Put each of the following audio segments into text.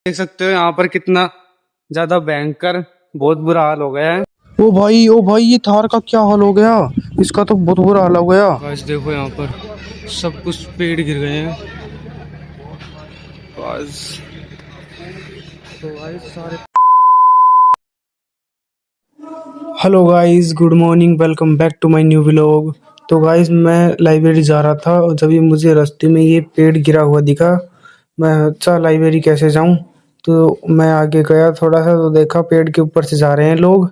देख सकते हो यहाँ पर कितना ज्यादा भयंकर बहुत बुरा हाल हो गया है। ओ भाई ये थार का क्या हाल हो गया। इसका तो बहुत बुरा हाल हो गया। गाइस देखो यहाँ पर सब कुछ पेड़ गिर गए हैं। गाइस तो गाइस सारे hello guys, good morning, welcome back to my new vlog. तो गाइस मैं लाइब्रेरी जा रहा था और जब ये मुझे रास्ते में ये पेड़ गिरा हुआ दिखा, मैं अच्छा लाइब्रेरी कैसे जाऊं। तो मैं आगे गया थोड़ा सा तो देखा पेड़ के ऊपर से जा रहे हैं लोग।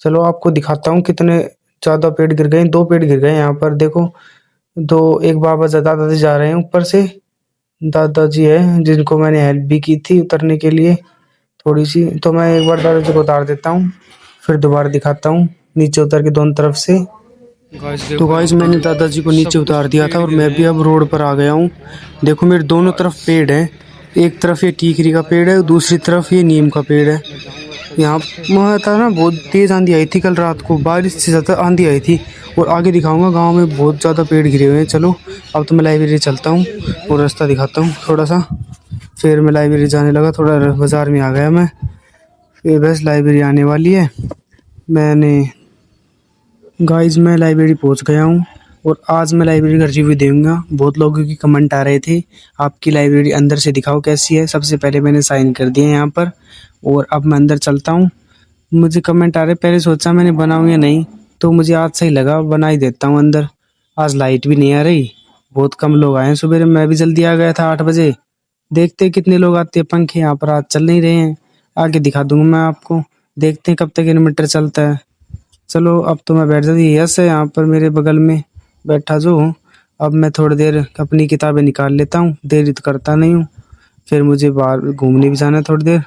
चलो आपको दिखाता हूँ कितने ज्यादा पेड़ गिर गए। दो पेड़ गिर गए यहाँ पर देखो। दो, एक बाबा दादाजी जा रहे हैं ऊपर से। दादाजी है जिनको मैंने हेल्प भी की थी उतरने के लिए थोड़ी सी। तो मैं एक बार दादाजी को उतार देता हूँ, फिर दोबारा दिखाता हूँ नीचे उतर के दोनों तरफ से। गाइस तो देखो यहाँ गाइस पर मैंने दादाजी को नीचे सब कुछ उतार दिया था पेड़ और गिर मैं गए भी हैं। अब रोड पर आ गया हूँ। देखो मेरे दोनों तरफ पेड़ है। एक तरफ ये टीकरी का पेड़ है, दूसरी तरफ ये नीम का पेड़ है। मैं जाऊंगा यहाँ वहाँ था ना, बहुत तेज आंधी आई थी कल रात को, बारिश से ज़्यादा आंधी आई थी। और आगे दिखाऊंगा गांव में बहुत ज़्यादा पेड़ गिरे हुए हैं। चलो अब तो मैं लाइब्रेरी चलता हूँ और रास्ता दिखाता हूँ थोड़ा सा। फिर मैं लाइब्रेरी जाने लगा, थोड़ा बाजार में आ गया मैं। फिर बस लाइब्रेरी आने वाली है। मैंने गाइस मैं लाइब्रेरी पहुंच गया हूँ और आज मैं लाइब्रेरी का रिव्यू दूंगा। बहुत लोगों की कमेंट आ रहे थे आपकी लाइब्रेरी अंदर से दिखाओ कैसी है। सबसे पहले मैंने साइन कर दिया यहाँ पर और अब मैं अंदर चलता हूँ। मुझे कमेंट आ रहे, पहले सोचा मैंने बनाऊँ या नहीं, तो मुझे आज सही लगा बना ही देता हूँ अंदर। आज लाइट भी नहीं आ रही, बहुत कम लोग आए हैं। सुबह मैं भी जल्दी आ गया था 8 बजे। देखते हैं कितने लोग आते हैं। पंखे यहाँ पर आज चल नहीं रहे हैं, आगे दिखा दूंगा मैं आपको। देखते हैं कब तक इन्वर्टर चलता है। चलो अब तो मैं बैठ जाती। यस है यहाँ पर मेरे बगल में बैठा जो हूँ। अब मैं थोड़ी देर अपनी किताबें निकाल लेता हूँ, देरी तो करता नहीं हूँ। फिर मुझे बाहर घूमने भी जाना है थोड़ी देर।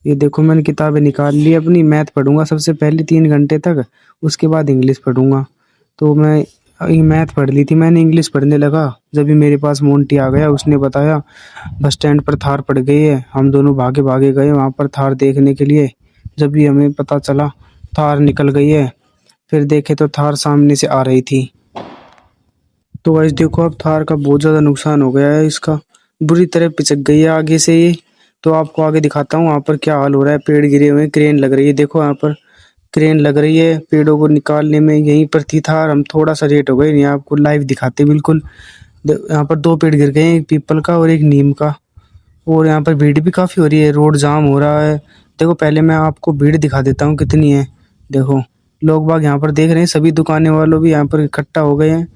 ये देखो मैंने किताबें निकाल ली अपनी। मैथ पढ़ूंगा सबसे पहले 3 घंटे तक, उसके बाद इंग्लिश पढ़ूंगा। तो मैं ये मैथ पढ़ ली थी, मैंने इंग्लिश पढ़ने लगा जब भी मेरे पास मोंटी आ गया। उसने बताया बस स्टैंड पर थार पड़ गई है। हम दोनों भागे भागे गए वहाँ पर थार देखने के लिए। जब भी हमें पता चला थार निकल गई है, फिर देखे तो थार सामने से आ रही थी। तो गाइस देखो अब थार का बहुत ज़्यादा नुकसान हो गया है। इसका बुरी तरह पिचक गई है आगे से ये। तो आपको आगे दिखाता हूँ वहाँ पर क्या हाल हो रहा है। पेड़ गिरे हुए हैं, क्रेन लग रही है। देखो यहाँ पर क्रेन लग रही है पेड़ों को निकालने में। यहीं पर थी थार, हम थोड़ा सा लेट हो गए। नहीं आपको लाइव दिखाते बिल्कुल। यहाँ पर दो पेड़ गिर गए हैं, एक पीपल का और एक नीम का। और यहाँ पर भीड़ भी काफ़ी हो रही है, रोड जाम हो रहा है। देखो पहले मैं आपको भीड़ दिखा देता हूँ कितनी है। देखो लोग बाग यहाँ पर देख रहे हैं, सभी दुकानें वालों भी यहाँ पर इकट्ठा हो गए हैं।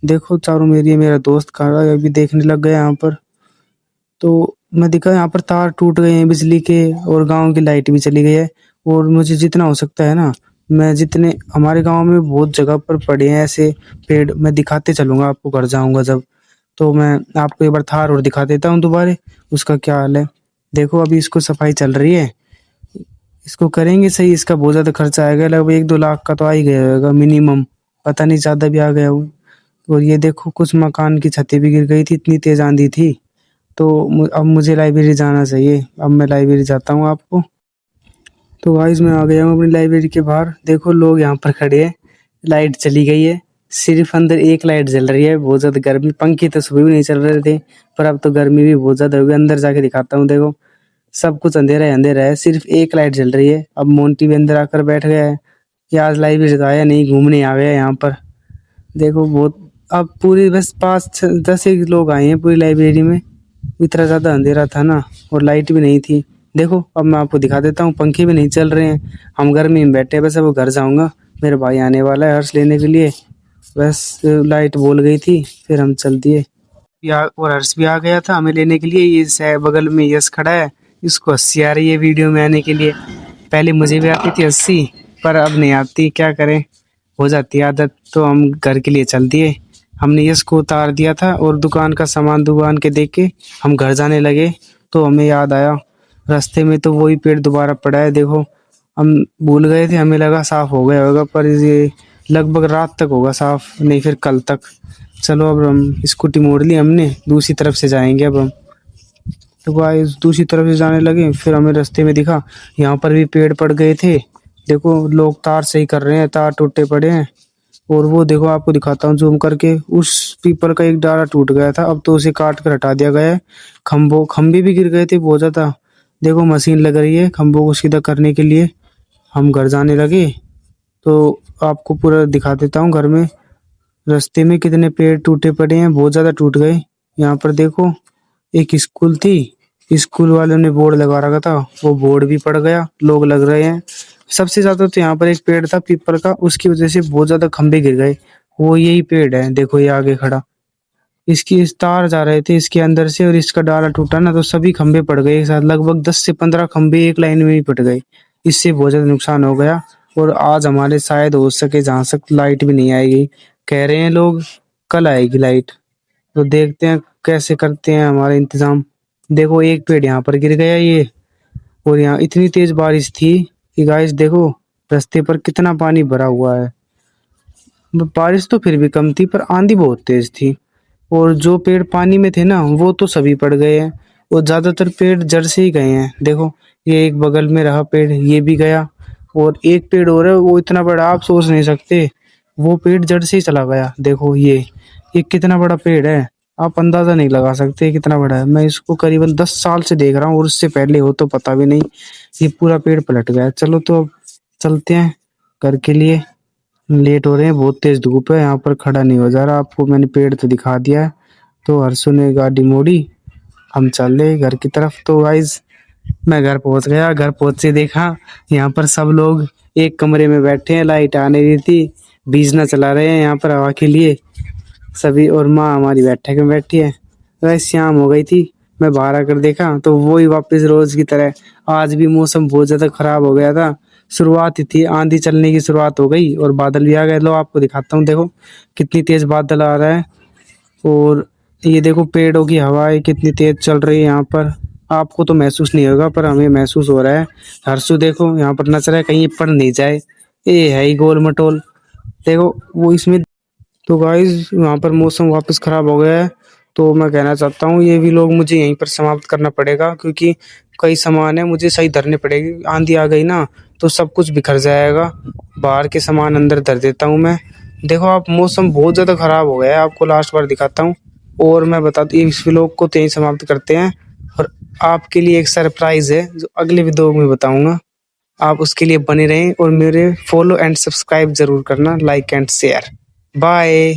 देखो चारों मेरी मेरा दोस्त खड़ा है अभी देखने लग गया यहाँ पर। तो मैं देखा यहाँ पर तार टूट गए हैं बिजली के और गांव की लाइट भी चली गई है। और मुझे जितना हो सकता है ना, मैं जितने हमारे गांव में बहुत जगह पर पड़े हैं ऐसे पेड़, मैं दिखाते चलूंगा आपको घर जाऊंगा जब। तो मैं आपको एक बार थार और दिखा देता हूँ दोबारा, उसका क्या हाल है। देखो अभी इसको सफाई चल रही है, इसको करेंगे सही। इसका बहुत ज्यादा खर्चा आएगा, लगभग 1-2 लाख का तो आ ही गया होगा मिनिमम, पता नहीं ज्यादा भी आ गया हो। और ये देखो कुछ मकान की छतें भी गिर गई थी, इतनी तेज आंधी थी। तो अब मुझे लाइब्रेरी जाना चाहिए। अब मैं लाइब्रेरी जाता हूँ आपको। तो गाइस मैं आ गया हूँ अपनी लाइब्रेरी के बाहर। देखो लोग यहाँ पर खड़े हैं, लाइट चली गई है। सिर्फ अंदर एक लाइट जल रही है, बहुत ज्यादा गर्मी। पंखे तो सुबह भी नहीं चल रहे थे, पर अब तो गर्मी भी बहुत ज्यादा हो गई। अंदर जाके दिखाता हूँ। देखो सब कुछ अंधेरा है, अंधेरा है, सिर्फ एक लाइट जल रही है। अब मोंटी भी अंदर आकर बैठ गया है। ये आज लाइब्रेरी तो आया नहीं, घूमने आ गया यहाँ पर। देखो बहुत, अब पूरी बस 5-10 एक लोग आए हैं पूरी लाइब्रेरी में। इतना ज़्यादा अंधेरा था ना और लाइट भी नहीं थी। देखो अब मैं आपको दिखा देता हूँ, पंखे भी नहीं चल रहे हैं। हम गर्मी में बैठे हैं, बस अब घर जाऊँगा। मेरा भाई आने वाला है हर्ष लेने के लिए। बस लाइट बोल गई थी, फिर हम चल दिए। और हर्ष भी आ गया था हमें लेने के लिए। ये बगल में यश खड़ा है, इसको हंसी आ रही है वीडियो में आने के लिए। पहले मुझे भी आती थी हंसी, पर अब नहीं आती, क्या करें, हो जाती है आदत। तो हम घर के लिए चल दिए। हमने यश को उतार दिया था और दुकान का सामान दुकान के देख के हम घर जाने लगे। तो हमें याद आया रास्ते में तो वही पेड़ दोबारा पड़ा है। देखो हम भूल गए थे, हमें लगा साफ हो गया होगा, पर ये लगभग रात तक होगा साफ, नहीं फिर कल तक। चलो अब हम स्कूटी मोड़ ली हमने, दूसरी तरफ से जाएंगे अब हम। तो गाइस दूसरी तरफ से जाने लगे, फिर हमें रास्ते में दिखा यहाँ पर भी पेड़ पड़ गए थे। देखो लोग तार सही कर रहे हैं, तार टूटे पड़े हैं। और वो देखो आपको दिखाता हूँ जूम करके, उस पीपल का एक डाला टूट गया था, अब तो उसे काट कर हटा दिया गया है। खंभे भी गिर गए थे बहुत ज्यादा। देखो मशीन लग रही है खंभों को सीधा करने के लिए। हम घर जाने लगे तो आपको पूरा दिखा देता हूँ घर में। रास्ते में कितने पेड़ टूटे पड़े हैं, बहुत ज्यादा टूट गए। यहाँ पर देखो एक स्कूल थी, स्कूल वालों ने बोर्ड लगा रखा था, वो बोर्ड भी पड़ गया, लोग लग रहे हैं। सबसे ज्यादा तो यहाँ पर एक पेड़ था पीपल का, उसकी वजह से बहुत ज्यादा खंभे गिर गए। वो यही पेड़ है, देखो ये आगे खड़ा। इसकी इस तार जा रहे थे इसके अंदर से और इसका डाला टूटा ना, तो सभी खंभे पड़ गए एक साथ। लगभग 10 से 15 खंभे एक लाइन में ही पड़ गए। इससे बहुत ज्यादा नुकसान हो गया। और आज हमारे शायद हो सके जहां तक लाइट भी नहीं आएगी, कह रहे हैं लोग कल आएगी लाइट। तो देखते हैं कैसे करते हैं हमारे इंतजाम। देखो एक पेड़ यहाँ पर गिर गया ये। और यहाँ इतनी तेज बारिश थी कि गाइस देखो रास्ते पर कितना पानी भरा हुआ है। बारिश तो फिर भी कम थी पर आंधी बहुत तेज थी। और जो पेड़ पानी में थे ना वो तो सभी पड़ गए हैं, और ज्यादातर पेड़ जड़ से ही गए हैं। देखो ये एक बगल में रहा पेड़, ये भी गया। और एक पेड़ और है, वो इतना बड़ा आप सोच नहीं सकते, वो पेड़ जड़ से ही चला गया। देखो ये कितना बड़ा पेड़ है, आप अंदाजा नहीं लगा सकते कितना बड़ा है। मैं इसको करीबन 10 साल से देख रहा हूँ, और उससे पहले हो तो पता भी नहीं। ये पूरा पेड़ पलट गया। चलो तो अब चलते हैं घर के लिए, लेट हो रहे हैं, बहुत तेज धूप है, यहाँ पर खड़ा नहीं हो जा रहा। आपको मैंने पेड़ तो दिखा दिया है। तो हर्षु ने गाड़ी मोड़ी, हम चल रहे घर की तरफ। तो गाइस मैं घर पहुंच गया, घर पहुंच से देखा यहाँ पर सब लोग एक कमरे में बैठे हैं, लाइट आने रही थी, बिजली चला रहे हैं यहाँ पर हवा के लिए सभी। और माँ हमारी बैठक में बैठी है। गाइस शाम हो गई थी, मैं बाहर आकर देखा तो वही वापस रोज की तरह। आज भी मौसम बहुत ज्यादा खराब हो गया था, शुरुआत ही थी, आंधी चलने की शुरुआत हो गई और बादल भी आ गए। लो आपको दिखाता हूँ, देखो कितनी तेज बादल आ रहा है। और ये देखो पेड़ों की हवाएं कितनी तेज चल रही है यहाँ पर। आपको तो महसूस नहीं होगा पर हमें महसूस हो रहा है। हर्षु देखो यहाँ पर नच रहा है, कहीं पड़ नहीं जाए, ये है ही गोल मटोल। देखो वो इसमें। तो गाइस वहाँ पर मौसम वापस खराब हो गया है। तो मैं कहना चाहता हूँ ये भी लोग मुझे यहीं पर समाप्त करना पड़ेगा, क्योंकि कई सामान है मुझे सही धरने पड़ेगी। आंधी आ गई ना तो सब कुछ बिखर जाएगा। बाहर के सामान अंदर धर देता हूँ मैं। देखो आप मौसम बहुत ज़्यादा खराब हो गया है, आपको लास्ट बार दिखाता हूँ। और मैं बताती इस व्लॉग को तो यहीं समाप्त करते हैं। और आपके लिए एक सरप्राइज है जो अगले वीडियो में बताऊंगा, आप उसके लिए बने रहें। और मेरे फॉलो एंड सब्सक्राइब जरूर करना, लाइक एंड शेयर। बाय।